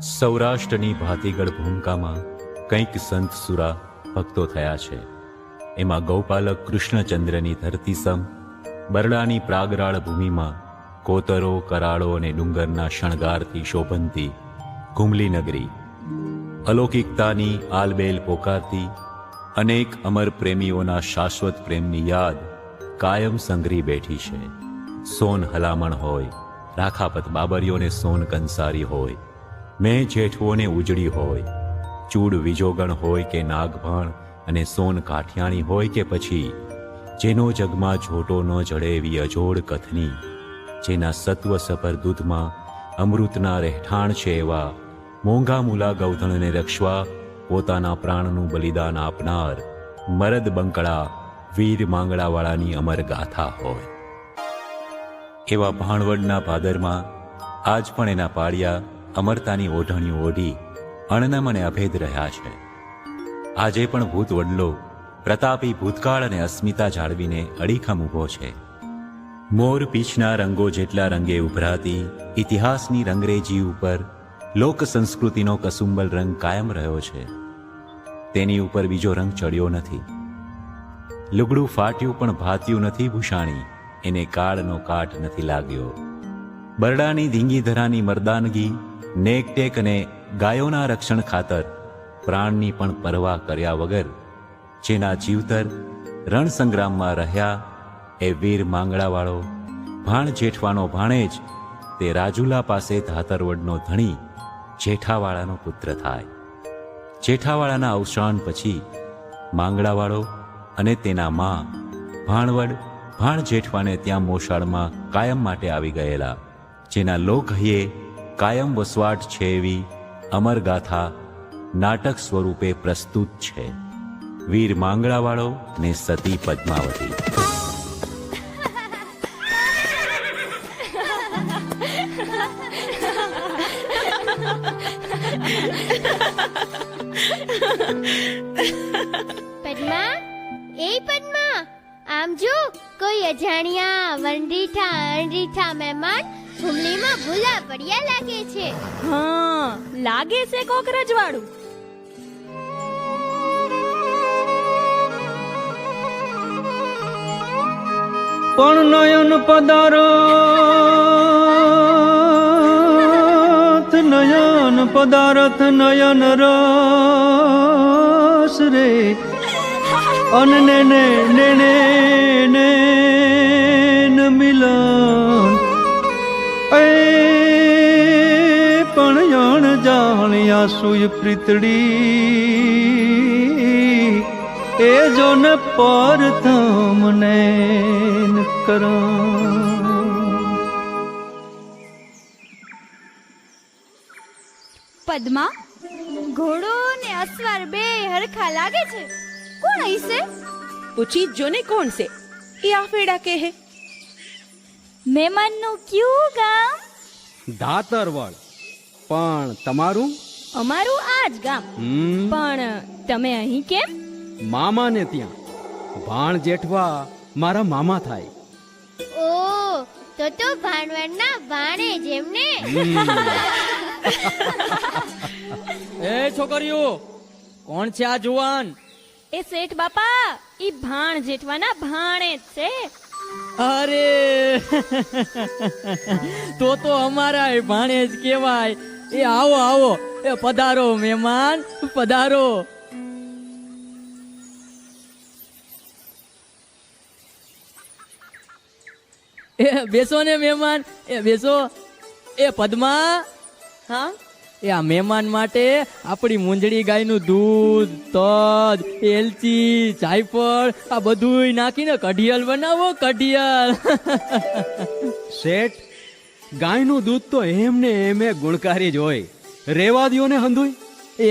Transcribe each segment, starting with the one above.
સૌરાષ્ટ્રની ભાતીગળ ભૂમિકામાં કંઈક સંત સુરા ભક્તો થયા છે. એમાં ગૌપાલક કૃષ્ણચંદ્રની ધરતીસમ, બરડાની પ્રાગરાળ ભૂમિમાં કોતરો, કરાળો અને ડુંગરના શણગારથી શોભનતી ઘુમલી નગરી, અલૌકિકતાની આલબેલ પોકારતી અનેક અમર પ્રેમીઓના શાશ્વત પ્રેમની યાદ કાયમ સંઘરી બેઠી છે. સોન હલામણ હોય, રાખાપત બાબરીઓને સોન કંસારી હોય, મેં જેઠવોને ઉજળી હોય, ચૂડ વિજોગણ હોય કે નાગભાણ અને સોન કાઠિયાણી હોય કે પછી જેનો જગમાં જોટો ન જડે એવી અજોડ કથની, જેના સત્વ સપર દૂધમાં અમૃતના રહેઠાણ છે એવા મોંઘા મૂલા ગૌધણને રક્ષવા પોતાના પ્રાણનું બલિદાન આપનાર મરદ બંકળા વીર માંગડાવાળાની અમર ગાથા હોય. એવા ભાણવડના ભાદરમાં આજ પણ એના પાળિયા અમરતાની ઓઢણીઓ ઓઢી અણનમ અને અભેદ રહ્યા છે. આજે પણ ભૂત વડલો પ્રતાપી ભૂતકાળ અને અસ્મિતા જાળવીને અડીખમ ઊભો છે. મોર પીછના રંગો જેટલા રંગે ઉભરાતી ઇતિહાસની રંગરેજી ઉપર લોક સંસ્કૃતિનો કસુંબલ રંગ કાયમ રહ્યો છે. તેની ઉપર બીજો રંગ ચડ્યો નથી. લુગડું ફાટ્યું પણ ભાત્યું નથી ભૂષાણી, એને કાળનો કાટ નથી લાગ્યો. બરડાની ધીંગી ધરાની મર્દાનગી, નેકટેક અને ગાયોના રક્ષણ ખાતર પ્રાણની પણ પરવા કર્યા વગર જેના જીવતર રણસંગ્રામમાં રહ્યા એ વીર માંગડાવાળો ભાણ જેઠવાનો ભાણેજ તે રાજુલા પાસે ધાતરવડનો ધણી જેઠાવાળાનો પુત્ર થાય. જેઠાવાળાના અવસાન પછી માંગડાવાળો અને તેના માં ભાણવડ ભાણ જેઠવાને ત્યાં મોસાળમાં કાયમ માટે આવી ગયેલા, જેના લોકહૈયે કાયમ વસવાટ છે એવી અમર ગાથા નાટક સ્વરૂપે પ્રસ્તુત છે. વીર માંગડાવાળો ને સતી પદ્માવતી. પદ્મા, એ પદ્મા, આમ જો કોઈ અજાણ્યા વનરીઠા મહેમાન ઘુમલીમાં ભૂલા પડ્યા લાગે છે. હા, લાગે છે કોક રજવાડું. પણ નયન પદારથ નયન રસ રે, અનને ને મિલન એ પણ યણ જાણ્યા સુય પ્રીતડી એ જો ને પર તમને કરા. પદ્મા, ઘોડો ને અસવાર બે હરખા લાગે છે. કોણ હશે? પૂછી જો ને કોણ છે એ આફેડા કહે. મહેમાનનું કયું ગામ? ધાતરવડ. પણ તમારું? અમારું આ જ ગામ. પણ તમે અહીં કેમ? મામાને ત્યાં. ભાણ જેઠવા મારા મામા થાય. ઓ, તો ભાણવડના ભાણે જેમને. એ છોકરીઓ, કોણ છે આ જુવાન? એ શેઠ બાપા, ઈ ભાણ જેઠવાના ભાણે જ છે. અરે તો અમારા ભાણે જ કહેવાય. એ આવો આવો, એ પધારો મહેમાન, પધારો. એ બેસો ને મહેમાન, એ બેસો. એ પદ્મા, હા, એ આ મહેમાન માટે આપણી મૂંજડી ગાયનું દૂધ, તજ, એલચી, જાયફળ આ બધુંય નાખીને કઢિયાલ બનાવો, કઢિયાલ. શેઠ, ગાયનું દૂધ તો એમને એમે ગુણકારી જ હોય, રેવા દ્યો ને હંધુય.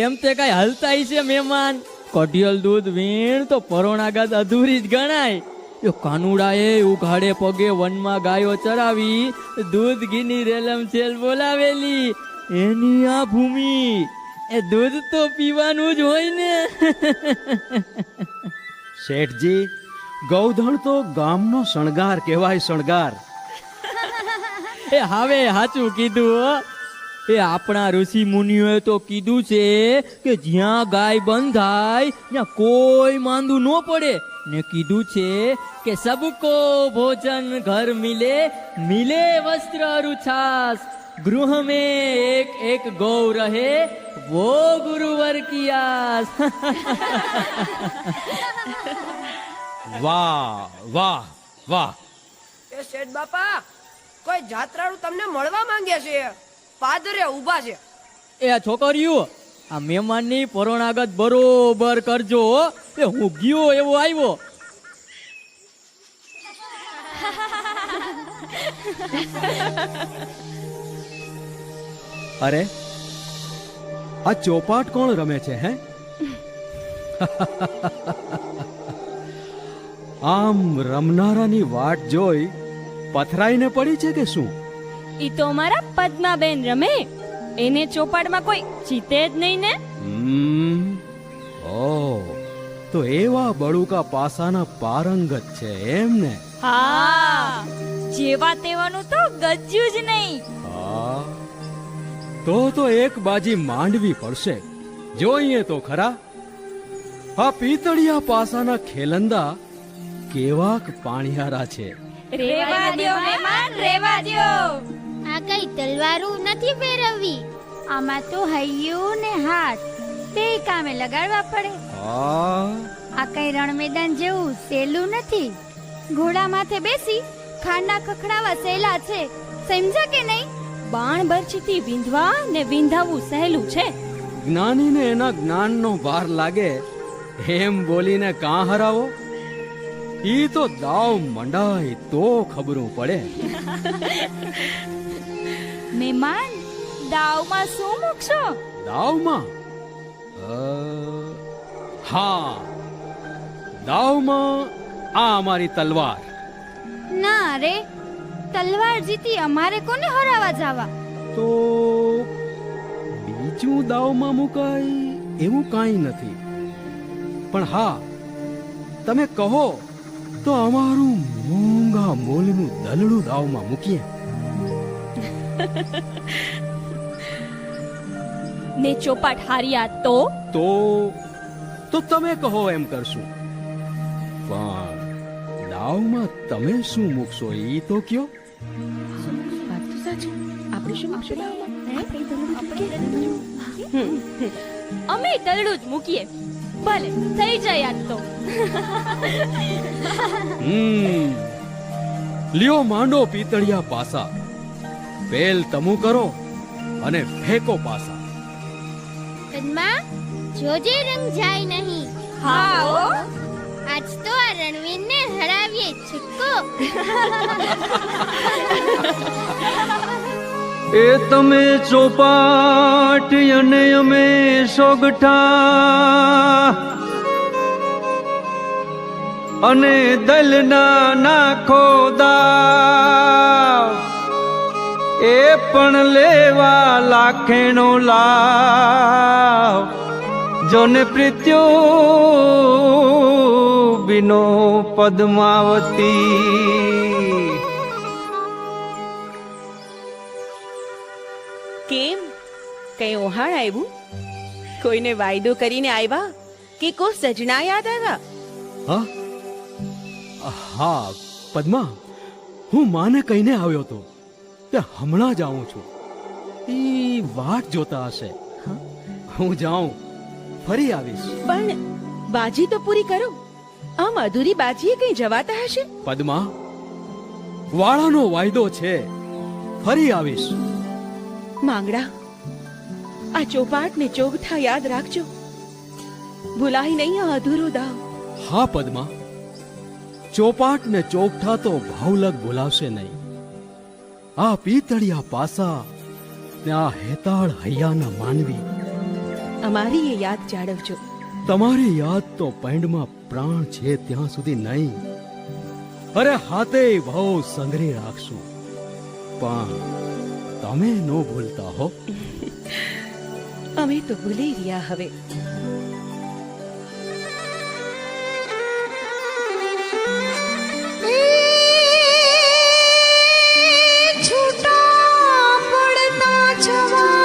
એમ તે કઈ હલતા છે મહેમાન. કઢિયાલ દૂધ વીણ તો પરોણાગત અધૂરી જ ગણાય. એ કાનુડાએ ઉઘાડે પગે વનમાં ગાયો ચરાવી દૂધ ઘીની રેલમ છેલ બોલાવેલી એની આ ભૂમિ. એ દૂધ તો પીવાનું જ હોય ને. શેઠજી, ગૌધણ તો ગામનો શણગાર કહેવાય, શણગાર. એ હવે સાચું કીધું હો. એ આપણા ઋષિ મુનિઓએ તો કીધું છે કે જ્યાં ગાય બંધાય ત્યાં કોઈ માંદું ન પડે, ને કીધું છે કે સબકો ભોજન ઘર મિલે, મિલે વસ્ત્ર અરુછાસ, ગૃહ में एक एक गौ रहे वो गुरुवर की आस। વાહ વાહ વાહ. એ શેઠ બાપા, કોઈ જાત્રાળુ તમને મળવા માંગે છે. પાદરે ઊભા છે. એ આ છોકરીઓ, આ મહેમાનની પરોણાગત બરોબર કરજો હો. એ હું ગયો એવો આવ્યો. અરે આ ચોપાટ કોણ રમે છે હે? આમ રમનારાની વાટ જોઈ પથરાઈને પડી છે કે શું? ઈ તો અમારા પદ્માબેન રમે. એને ચોપાડમાં કોઈ જીતે જ નહીં ને. ઓ તો એવા બળુકા પાસાના પારંગત છે એમ ને? હા, જેવા તેવાનું તો ગજ્યું જ નહીં. હા, તો એક બાજી માંડવી પડશે. જોઈએ તો ખરા આ પિતળિયા પાસાના ખેલંદા કેવાક પાણીયારા છે. રેવા દ્યો મહેમાન, રેવા દ્યો. આ કઈ તલવારું નથી ફેરવવી. આમાં તો હૈયું ને હાથ બે કામે લગાડવા પડે. આ કઈ રણ મેદાન જેવું સહેલું નથી. ઘોડા માથે બેસી ખાંડા ખખડાવા સહેલા છે, સમજા કે નહીં? બાણ બરછીથી વિંધવા ને વિંધાવું સહેલું છે. જ્ઞાનીને એના જ્ઞાનનો ભાર લાગે એમ બોલીને કાં હરાવો? ઈ તો દાવ મંડાય તો ખબરું પડે. મહેમાન, દાવમાં શું મૂકશો? દાવમાં હા, દાવમાં આ અમારી તલવાર. ના રે, તલવાર જીતી અમારે કોને હરાવા જાવા? તો બીજું દાવમાં મુકાય એવું કાંઈ નથી. પણ હા, તમે કહો તો અમારું મોંઘા મોલનું દલડું દાવમાં મૂકીએ. ને ચોપાટ હાર્યા તો? તો તમે કહો એમ કરશું. પણ દાવમાં તમે શું મૂકશો ઈ તો કયો. વાત તો સાચી. આપણે શું મૂકશું દાવમાં? અમે દલડું જ મૂકીએ. ભલે થઈ જાય આજ તો. લ્યો માંડો પિતળિયા પાસા, પેલ તમુ કરો અને ફેંકો પાસા. પદ્મા, જોજે રંગ જાય નહીં. હા ઓ. આજ તો આ રણવીરને હરાવીએ છુક્કો. એ તમે ચોપાટ અને અમે સોગઠા, અને દલના નાખો દાવ, એ પણ લેવા લાખેણો લાવ, જોને પ્રીત્યો બિનો પદ્માવતી. કેમ, કઈ ઓહાણ આવ્યું? કોઈને વાયદો કરીને આવ્યા કે કો સજના યાદ આવ્યા? હા પદ્મા, હું માને કહીને આવ્યો તો તે હમણાં જ આવું છું. ઈ વાટ જોતા હશે. હું જાઉં, ફરી આવીશ. પણ બાજી તો પૂરી કરો. આમ અધૂરી બાજીએ કઈ જવાતા હશે? પદ્મા, વાળાનો વાયદો છે, ફરી આવીશ. માંગડા, આ ચોપાટ ને ચોગઠા યાદ રાખજો. ભૂલાય નહીં આ અધૂરો દાવ. હા પદ્મા, ચોપાટ ને ચોકઠા તો ભાવલગ બોલાવશે નહીં. આ પિતળિયા પાસા ને આ હેતાળ હૈયાના માનવી, અમારી એ યાદ જાળવજો. તમારી યાદ તો પૈંડમાં પ્રાણ છે ત્યાં સુધી નહીં. અરે હાથે ભાવ સંઘરી રાખશું, પણ તમે નો ભૂલતા હો. અમે તો ભૂલી રહ્યા હવે. છૂટા પડતા જવા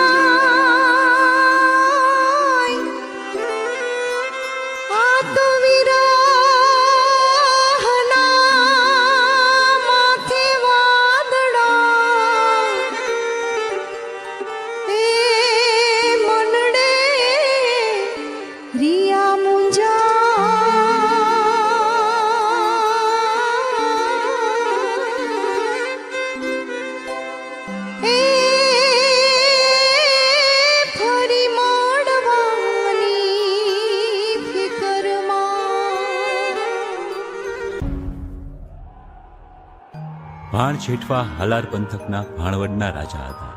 ભાણ જેઠવા હાલાર પંથકના ભાણવડના રાજા હતા.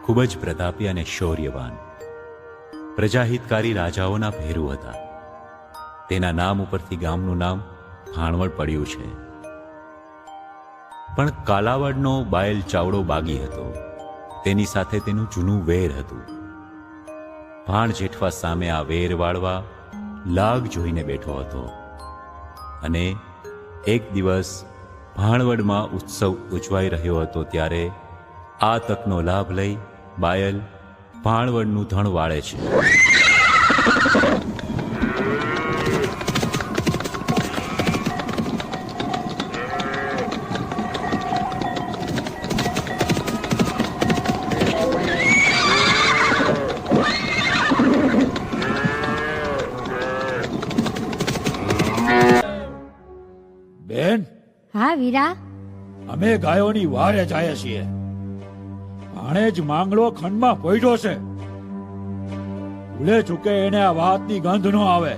ખૂબ જ પ્રતાપી અને શૌર્યવાન, પ્રજાહિતકારી રાજાઓના ભેરુ હતા. તેના નામ ઉપરથી ગામનું નામ ભાણવડ પડ્યું છે. પણ કાલાવડનો બાયલ ચાવડો બાગી હતો. તેની સાથે તેનું જૂનું વેર હતું. ભાણ જેઠવા સામે આ વેર વાળવા લાગ જોઈને બેઠો હતો. અને એક દિવસ ભાણવડમાં ઉત્સવ ઉજવાઈ રહ્યો હતો ત્યારે આ તકનો લાભ લઈ બાયલ ભાણવડનું ધણ વાળે છે. બેન, હા વીરા, અમે ગાયોની વારે જાય છીએ. આણે જ માંગડો ખંડમાં પડ્યો છે. ભૂલે ચૂકે એને આ વાતની ગંધ ન આવે.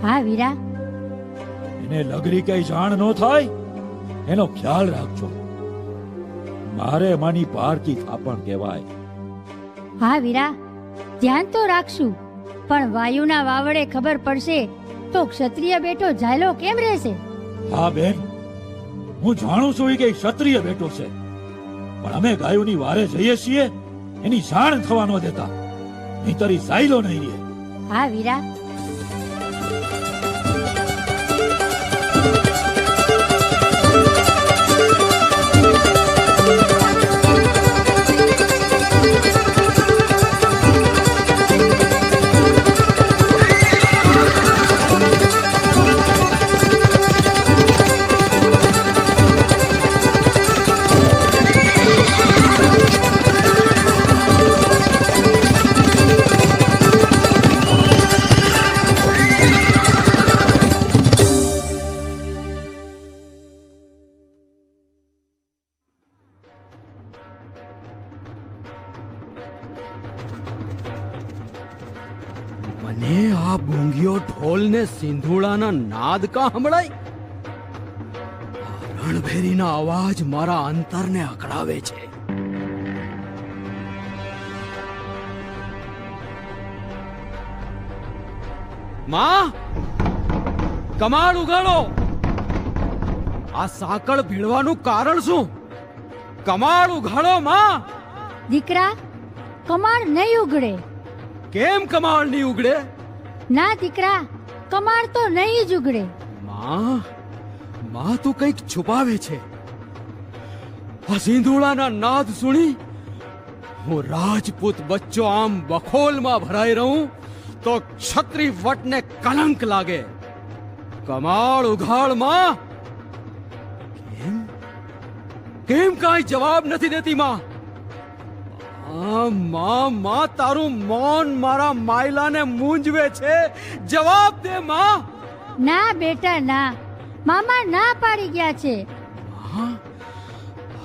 હા વીરા, એને લગરી કઈ જાણ ન થાય એનો ખ્યાલ રાખજો. મારે માની પારકી થાપણ કહેવાય. હા વીરા, ધ્યાન તો રાખશું, પણ વાયુના વાવડે ખબર પડશે તો ક્ષત્રિય બેટો ઝાયલો કેમ રહેશે? હા બેન, હું જાણું છું કે ક્ષત્રિય બેટો છે, પણ અમે ગાયોની વારે જઈએ છીએ એની જાણ થવા ન દેતા, નહીંતર ઈ સાયલો નહીં રહે. હા વીરા, મને આ ભૂંગીઓ ઢોલ ને સિંધુડાના નાદ કા સંભળાય? આ રણભેરીના અવાજ મારા અંતરને અકળાવે છે. માં, કમાડ ઉગાડો. આ સાંકળ ભીડવાનું કારણ શું? કમાડ ઉગાડો માં. દીકરા, કમાળ નહીં ઉગડે. કેમ કમાડ નહીં ઉગડે? ના દીકરા, કમાળ તો નહીં જ ઉગડે. માં, માં તું કંઈક છુપાવે છે. આ સિંધુડાના નાદ સુણી હું રાજપૂત બચ્ચો આમ બખોલમાં ભરાઈ રહું તો ક્ષત્રિય વટને કલંક લાગે. કમાળ ઉઘાડ માં. કેમ કેમ કાંઈ જવાબ નથી દેતી માં? માં, તારું મૌન મારા માયલાને મૂંઝવે છે. જવાબ દે માં. ના બેટા ના, મામા ના પાડી ગયા છે.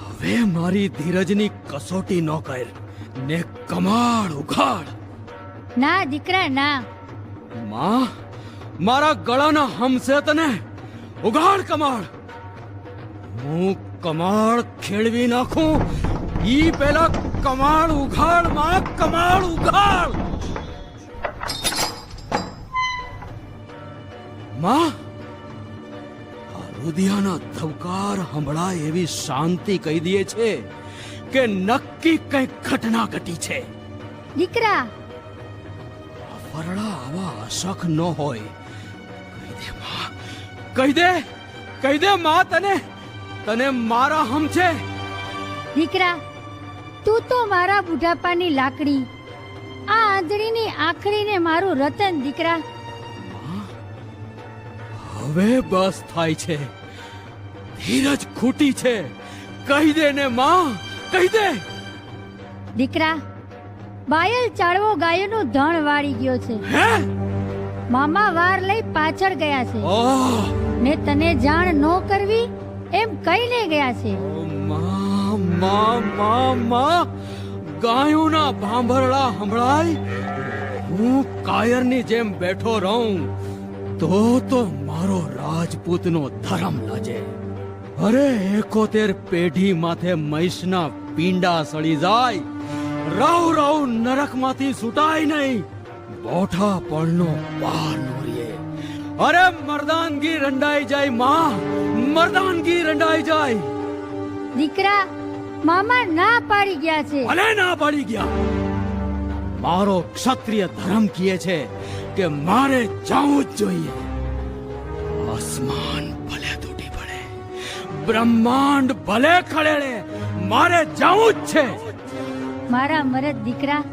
હવે મારી ધીરજની કસોટી ન કર ને કમાડ ઉઘાડ. ના દીકરા ના. માં, મારા ગળાના હમસે તને ઉઘાડ કમાડ. હું કમાડ ખેડવી નાખું ઈ પેલા કમાડ ઉઘાડ માં, કમાડ ઉઘાડ. માં, આ રુધિયાના ધબકાર સંભળાય એવી શાંતિ કહી દે છે કે નક્કી કઈ ઘટના ઘટી છે. દીકરા, વરડા આવા અશક ન હોય. કહી દે માં, કહી દે, કહી દે માં, તને મારા હમ છે. દીકરા, તું તો મારા બુઢાપાની લાકડી, આ આંધળીની આખડીને મારું રતન. દીકરા, હવે બસ થાય છે. ધીરજ ખૂટી છે. કહી દે ને માં, કહી દે. દીકરા, બાયલ ચાળવો ગાયોનું ધણ વાળી ગયો છે. હે? મામા વાર લઈ પાછળ ગયા છે ઓહ, ને તને જાણ ન કરવી એમ કહીને ગયા છે. માં, ગાયોના ભાંભરડા સંભળાય હું કાયરની જેમ બેઠો રહું તો મારો રાજપૂતનો ધર્મ લાજે. અરે 71 પેઢી માથે મહીષના પિંડા સળી જાય, રાવ રાવ નરકમાંથી છૂટાય નહીં, બોઠા પળનો પાર નોરીએ. અરે મર્દાનગી રંડાઈ જાય માં, મર્દાનગી રંડાઈ જાય. દીકરા, મામા ના પાડી ગયા છે. ભલે ના પાડી ગયા, મારો ક્ષત્રિય ધર્મ કહે છે કે મારે જાવું જ જોઈએ. આસમાન ભલે તૂટી પડે, બ્રહ્માંડ ભલે ખડેડે, મારે જાવું જ છે. મારા મરદ દીકરા,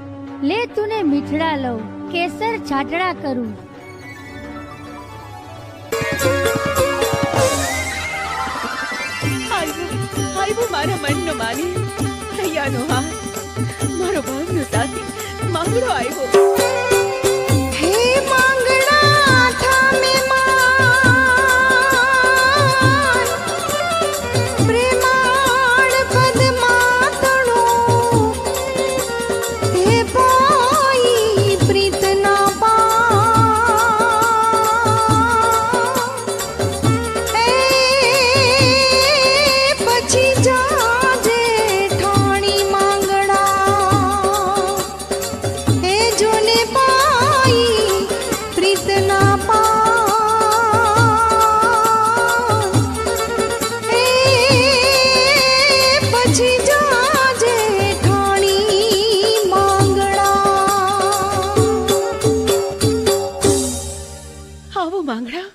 લે તુને મીઠડા લઉં, કેસર છાટડા કરું. આવ્યો મારા મનનો માની, હૈયાનો હાથ, મારો ભાવનો સાથી માંગડો આવ્યો. હે માંગડા થામે માન, પ્રેમાળ પદમાં તણો, હે ભાઈ પ્રીતના પાન, એ પછી જાજે ઠાણી માંગડા, હે જોને પાઈ પ્રીતના પાન, એ પછી જાજે ઠાણી માંગડા. આવો માંગડા,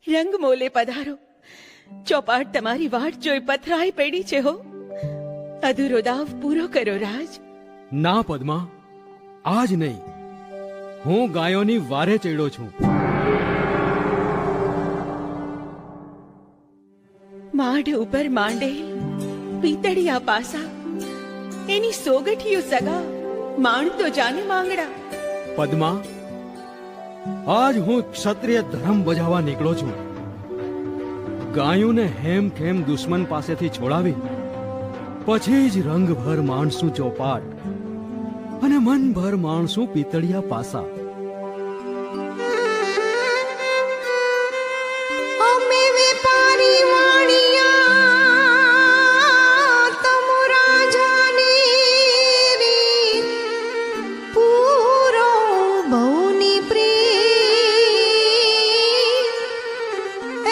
રંગ મોલે પધારો. ચોપાટ તમારી વાટ જોઈ પથરાઈ પડી છે હો. અધૂરો દાવ પૂરો કરો રાજ. ના પદ્મા, આજ નહીં. હું ગાયોની વારે ચડ્યો છું. માઢ ઉપર માંડેલ પિતળિયા પાસા, એની સોગઠીઓ સગા, માણ તો જાને માંગડા. પદ્મા, આજ હું ક્ષત્રિય ધર્મ બજાવવા નીકળો છું. ગાયોને હેમ ખેમ દુશ્મન પાસેથી છોડાવી, પછી જ રંગભર માણસું ચોપાટ અને મનભર માણસું પિતળિયા પાસા. અમે વેપારી વાણિયા તમો રાજાની રી, પૂરો બહુની પ્રીત,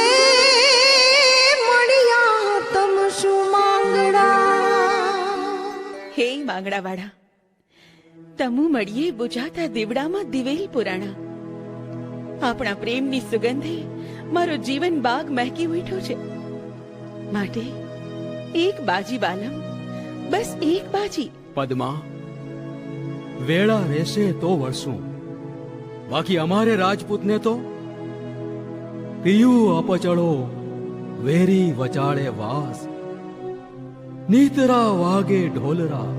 એ મળ્યા તમ શું માંગડા. હે માંગડાવાળા, તમુ મળીએ બુજાતા દીવડામાં દિવેલ પુરાણા. આપણા પ્રેમની સુગંધે મારો જીવન બાગ મહેકી ઉઠ્યો છે. માટે એક બાજી બાલમ, બસ એક બાજી. પદ્મા, વેળા રહેશે તો વળશું, બાકી અમારે રાજપૂતને તો પિયું અપચળો વેરી વચાળે વાસ, નીતરા વાગે ઢોલરા,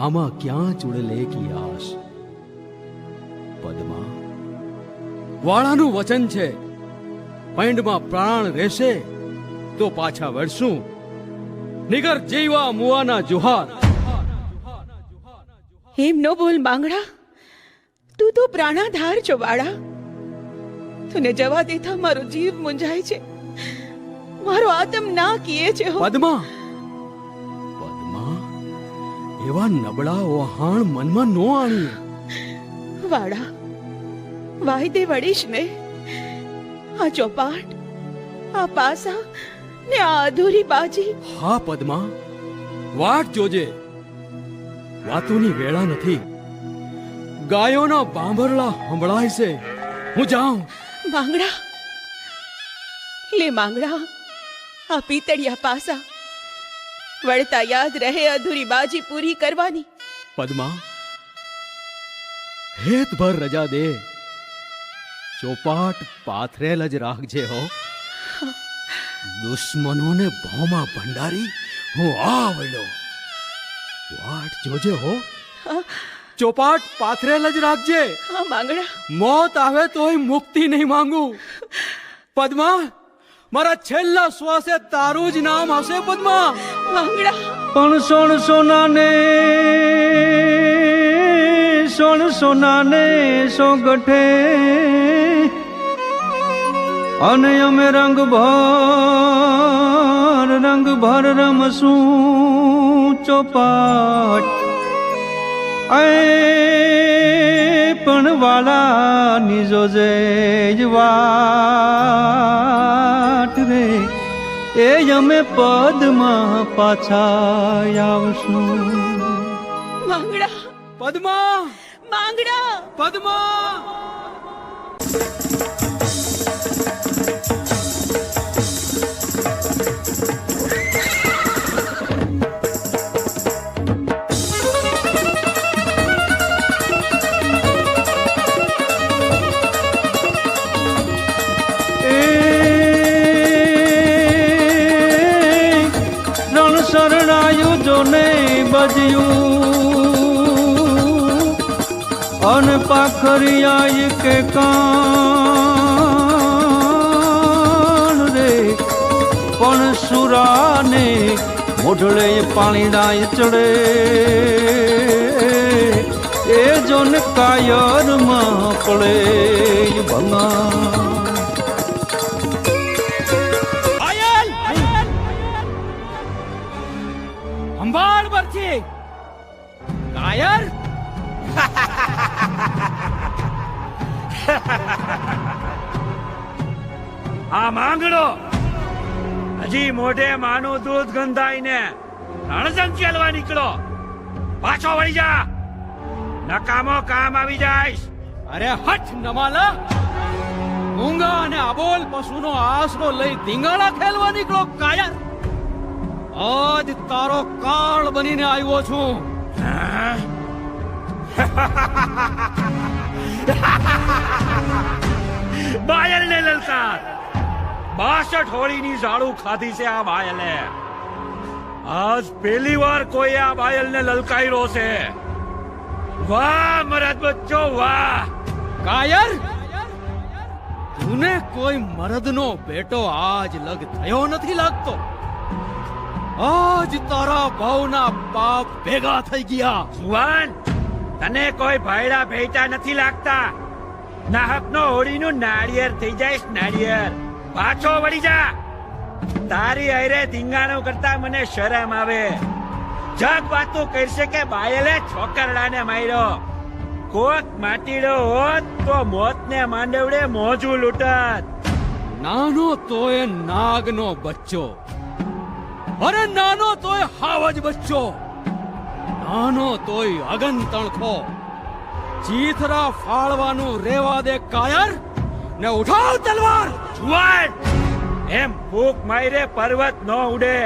આમાં ક્યાં ચુડલે કી આશ. પદ્મા, વાળાનું વચન છે, પૈંડમાં પ્રાણ રહેશે તો પાછા વળશું, નિગર જીવા મુવાના જુહાર. એમ નો બોલ માંગડા, તું તો પ્રાણાધાર છો વાળા. તુને જવા દેતા મારો જીવ મુંજાય છે, મારો આત્મ ના કીએ છે હો. પદ્મા, એવા નબળા ઓહાણ મનમાં નો આણીએ. વાડા, વાયદે વળીશ ને. આ ચોપાટ, આ પાસા ને આ અધૂરી બાજી. હા પદ્મા, વાટ જોજે, વાતોની વેળા નથી. ગાયોના બાંભરલા સંભળાય છે. હું જાઉં. માંગડા, લે માંગડા, આ પિતળિયા પાસા, વળતા યાદ રહે અધૂરી બાજી પૂરી કરવાની. પદ્મા, હેતભર રજા દે, ચોપાટ પાથરેલ જ રાખજે હો. દુશ્મનોને ભોમાં ભંડારી હું આ વળ્યો. વાટ જોજે હો, ચોપાટ પાથરેલ જ રાખજે. હા માંગડા, મોત આવે તોય મુક્તિ નહીં માંગુ. પદ્મા, મારા છેલ્લા શ્વાસે તારું જ નામ હશે. પદ્મા, માંગડા. પણ સોનાને સો ગઠે, અને અમે રંગ ભર રંગ ભર રમશું ચોપાટ એ પણ વાલા નીજો જે વાટ રે એ અમે પદમાં પાછા આવશું. માંગડા પદ્મા માંગડા પદ્મા શરણાયું જોને બજ્યું અને પાખરિયાય કે કાન રે પણ સુરાને મોઢળે પાણીડાય ચડે એ જોન કાયરમાં પડે ભંગા. અંબાડ પરથી કાયર આ માંગડો હજી મોઢે માનું દૂધ ગંધાઈને રણજંગ ચાલવા નીકળો. પાછો વળી જા, નકામો કામ આવી જાય. અરે હઠ નમાલા, ઊંઘા અને અબોલ પશુનો આશરો લઈ ધીંગાણા ખેલવા નીકળો કાયર. આજ તારો કાળ બનીને આવ્યો છું. બાયલને લલકાર. 62 હોળીની ઝાડુ ખાધી છે આ બાયલે. આજ પહેલી વાર કોઈ આ બાયલને લલકાર્યો છે. વાહ મરદ બચ્ચો વાહ. કાયર, તુને કોઈ મરદનો બેટો આજ લગ થયો નથી લાગતો. આજ તારા ભાવના પાપ ભેગા થઈ ગયા. જુવાન, તને કોઈ ભાયડા ભેટા નથી લાગતા. નાહકનો હોળીનું નાળિયેર થઈ જાય. નાળિયેર પાછો વળી જા. તારી અરે ધીંગાણો કરતા મને શરમ આવે. જગ વાતો કરશે કે બાયલે છોકરડાને માર્યો. કોક માટીડો હોત તો મોતને માંડવડે મોજું લૂંટત. નાનો તોય નાગનો બચ્ચો, અરે નાનો તોય હાવજ બચ્ચો, નાનો તોય અગન તણખો. ચીથરા ફાળવાનું રેવા દે કાયર, ને ઉઠાવ તલવાર. જુવાન, એમ ફૂક માયરે પર્વત ન ઉડે.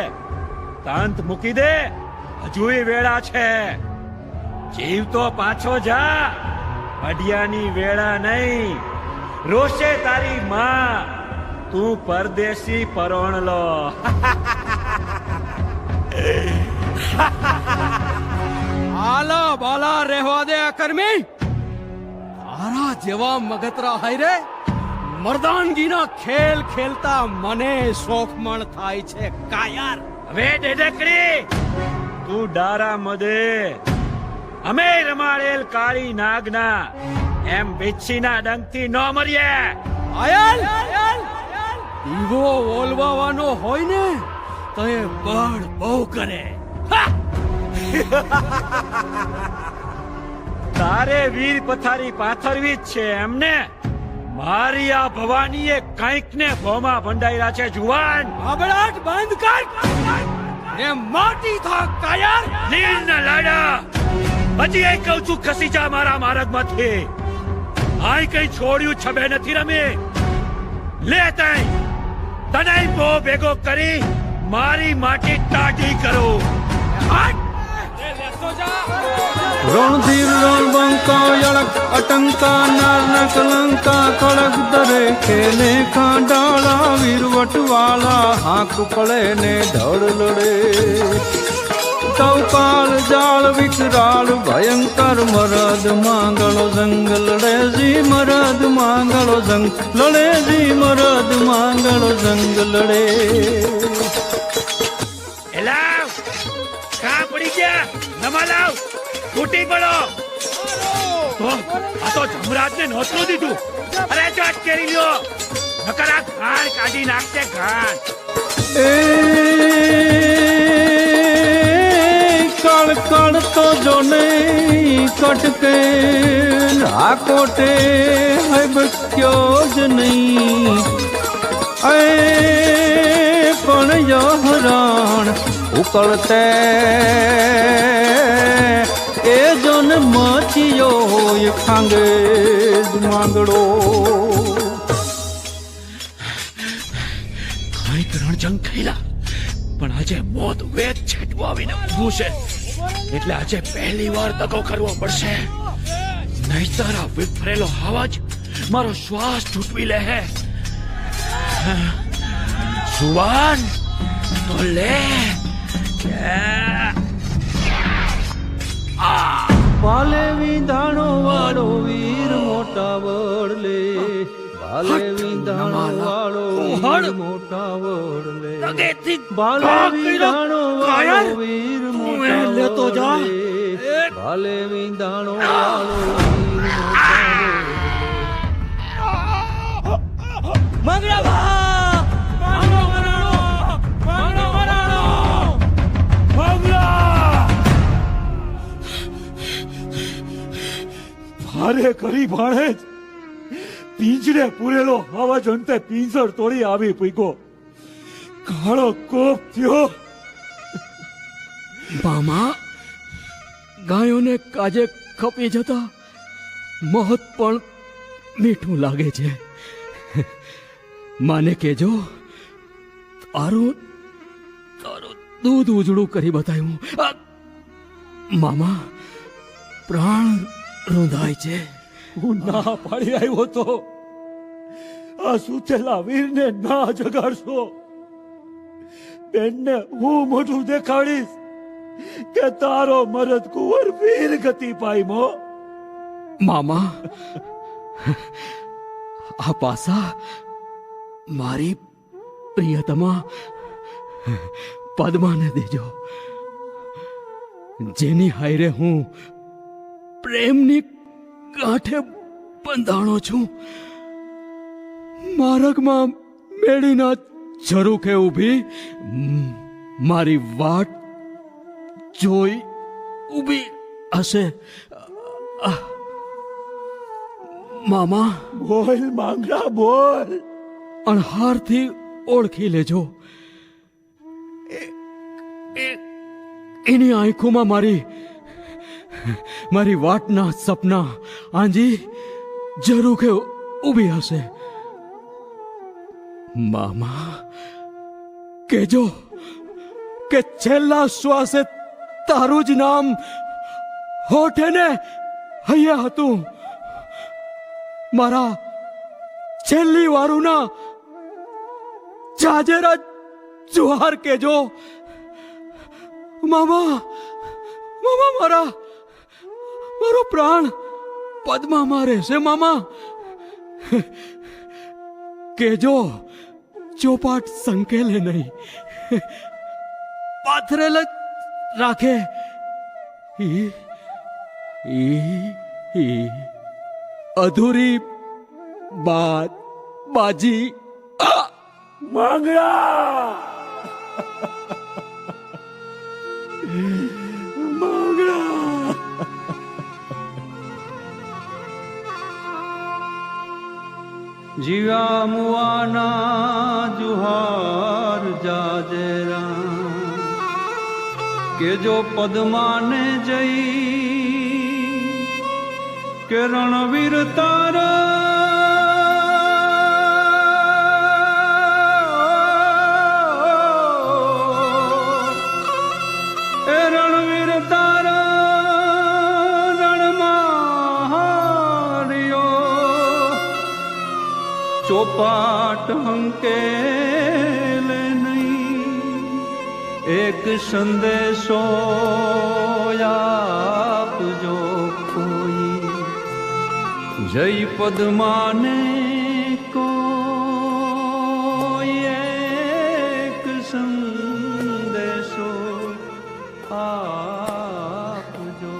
તાંત મૂકી દે, હજુય વેળા છે. જીવ તો પાછો જા. અડિયાની વેળા નહીં. રોશે તારી માં. તું પરદેશી પરોણ લો. આલા બાલા રહેવા દે અકર્મી. તારા જેવા મગતરા હાયરે મર્દાનગીના ખેલ ખેલતા મને શોખમણ થાય છે કાયર. હવે ડેડકડી, તું ડારા મદે. અમે રમાડેલ કાળી નાગના એમ બિચ્છીના ડંકથી ન મરીએ. આયલ દીવો ઓલવાવાનો હોય ને તો એ બળ બહુ કરે. તારે વીર પથારી પાથરવી જ છે એમને. મારી આ ભવાનીએ કંઈક ને ભોમાં ભંડાયરા છે. જુવાન, બાબળાટ બંધ કર. એ માટી થા કાયર. નીલના લાડા, હજી એ કહું છું ખસી જા મારા માર્ગમાંથી. આય કઈ છોડ્યું છબે નથી રમે. લે તઈ તને બહુ ભેગો કરી મારી માટી ટાઢી કરો. રણધીર રણબંકા યળક અટંકા નારના કલંકા કળક દરે ખેલે ખાંડાળા વીરવટવાળા હાંક પડે ને ધડ લડે. તવકાળ જાળ વિકરાળ ભયંકર મરદ માંગળો જંગ લડે જી મરદ માંગળો જંગ લડે જી મરદ માંગળો જંગ લડે. એલાવ કા પડી ગયા નમાલાવ. ફૂટી પડો. આ તો જમરાજને નોતરું દીધું. અરે જો કેરી લ્યો, નકર આ ઘાણ કાઢી નાખશે ઘાણ. એ કળ કળ તો જો નહીં કટકે આ કોટે હબક્યો જ નહીં એ પણ યહરણ ઉકળતે એ જોન મચિયો હોય ખાંગે જ માંગડો કંઈક રણજંગ થયેલા પણ આજે મોત વેદ છેટવા આવીને ઊભું છે એટલે આજે પહેલી વાર દગો કરવો પડશે નહીતર આ વિફરેલો અવાજ મારો શ્વાસ તૂટવી લે હે જુવાન તો લે ભાલે વિંધાણો વાળો વીર મોટા વડલે ભાલે વિંધાણો વાળો વીર મોટા વડલે ભાલે વિંધાણો વાળો વીર મોટા વડલે ભાલે વિંધાણો વાળો વીર મોટા અરે કરી ભાણે જ પિંજરે પૂરેલો આવાજ અંતે પિંજર તોડી આવી પૂગ્યો કાળો કોપ થયો મામા ગાયોને કાજે ખપી જતા મહત પણ મીઠું લાગે છે માને કેજો તારું દૂધ ઉજળું કરી બતાવ્યું મામા પ્રાણ રૂંધાય છે હું ના પાડી આવ્યો તો આ સૂતેલા વીરને ના જગાડશો બેનને હું મોઢું દેખાડીશ કે તારો મરદ કુંવર વીર ગતિ પામ્યો મામા આ પાસા મારી પ્રિયતમા પદ્માને દેજો જેની હાયરે હું પ્રેમની ગાંઠે બંધાણો છું માર્ગમાં મેળીના ઝરૂખે ઊભી મારી વાટ જોઈ ઊભી હશે મામા બોલ માંગડા બોલ અણહારથી ઓળખી લેજો એની આંખોમાં મારી વાટના સપના આંજી ઝરૂખે ઊભી હશે મામા કેજો કે છેલ્લા શ્વાસે તારું જ નામ હોઠે ને હૈયા હતું મારા છેલ્લી વારુના જાજેરા જુહાર કેજો મામા મામા મારો પ્રાણ પદ્મામાં રહેશે મામા કેજો ચોપાટ સંકેલે નહીં પાથરેલ જ રાખે અધૂરી બાજી માંગડા જીવા મુવાના જુહાર જાજેરા કે જો પદ્માને જઈ કે રણવીર તારા એ રણવીર તારા રણમાં હાર્યો ચોપાટ હંકેલે નહીં એક સંદેશો આપજો કોઈ જય પદ્માને કોઈ એક સંદેશો આપજો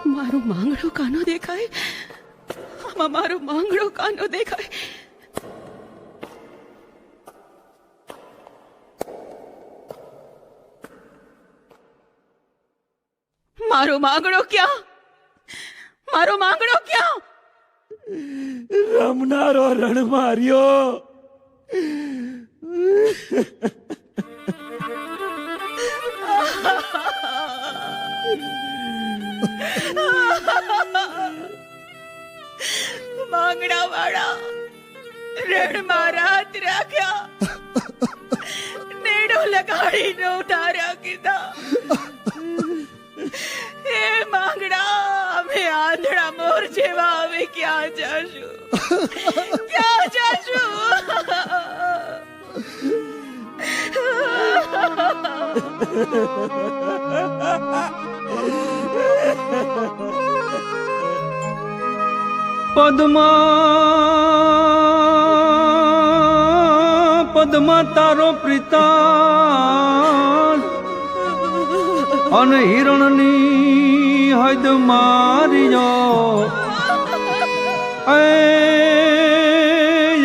મારો માંગડો કાનો દેખાય આમાં મારો માંગડો કાનો દેખાય મારો માંગડો ક્યાં? મારો માંગડો ક્યાં? રમનારો રણ માર્યો. માંગડા વાળા રણમાં રાત રાખ્યા, નેડો લગાડી નોટારા કીધા. હે માંગડા, અમે આંધળા મોર જેવા હવે ક્યાં જાશું? ક્યાં જાશું? પદ્મા તારો પ્રિતાન અને હિરણની હદ માર્યો.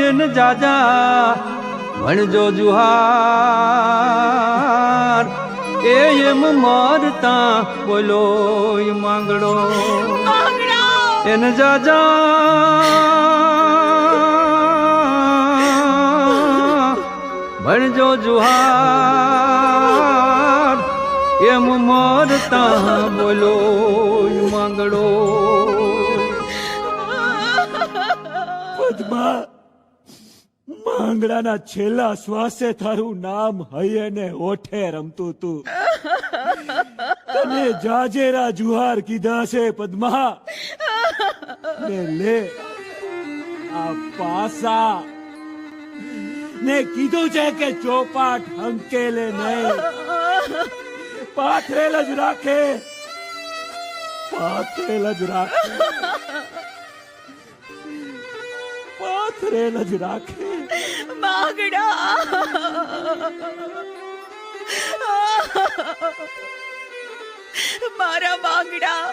એને જાજા ભણજો જુહાર, એમ મરતા બોલો માંગડો. એને જાજા ભણજો જુહાર, એમ મરતા બોલો માંગડો. પદ્મા, માંગડાના છેલ્લા શ્વાસે તારું નામ હૈયે ને ઓઠે રમતું તું. તને જાજેરા જુહાર કીધા છે પદ્મા. ને લે આ પાસા ને કીધું છે કે ચોપાટ હંકેલે નહીં, પાથરેલ જ રાખે, પાથરેલ જ રાખે, પાથરેલ જ રાખે. માંગડા, મારા માંગડા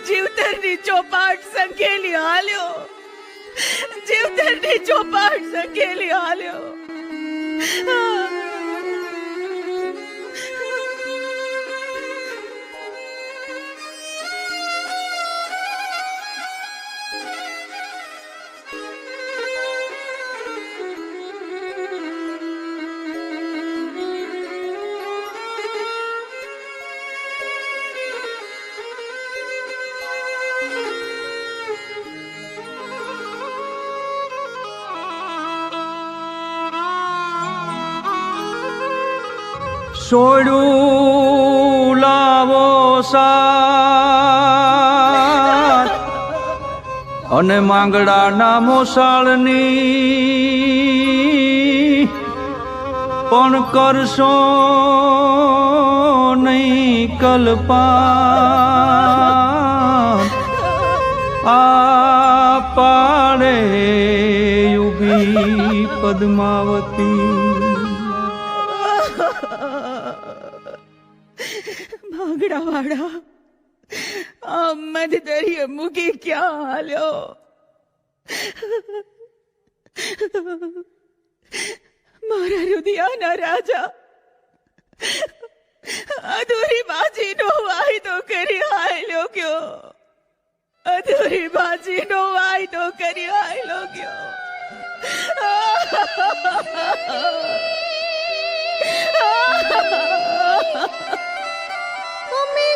જીવતરની ચોપાટ સંકેલી હાલ્યો, જીવતરની ચોપાટ સંકેલી હાલ્યો. સોડું લાવો સાર અને માંગડાના મોસાળની પણ કરશો નહીં કલ્પા. આ પાડે યુગી પદ્માવતી. માંગડા વાળા આ મધ દરિયે મૂકી ક્યાં હાલ્યો? મારા રુદિયાના રાજા અધૂરી બાજીનો વાયદો કરી હાલ્યો ગયો, અધૂરી બાજીનો વાયદો કરી હાલ્યો ગયો. મમ્મી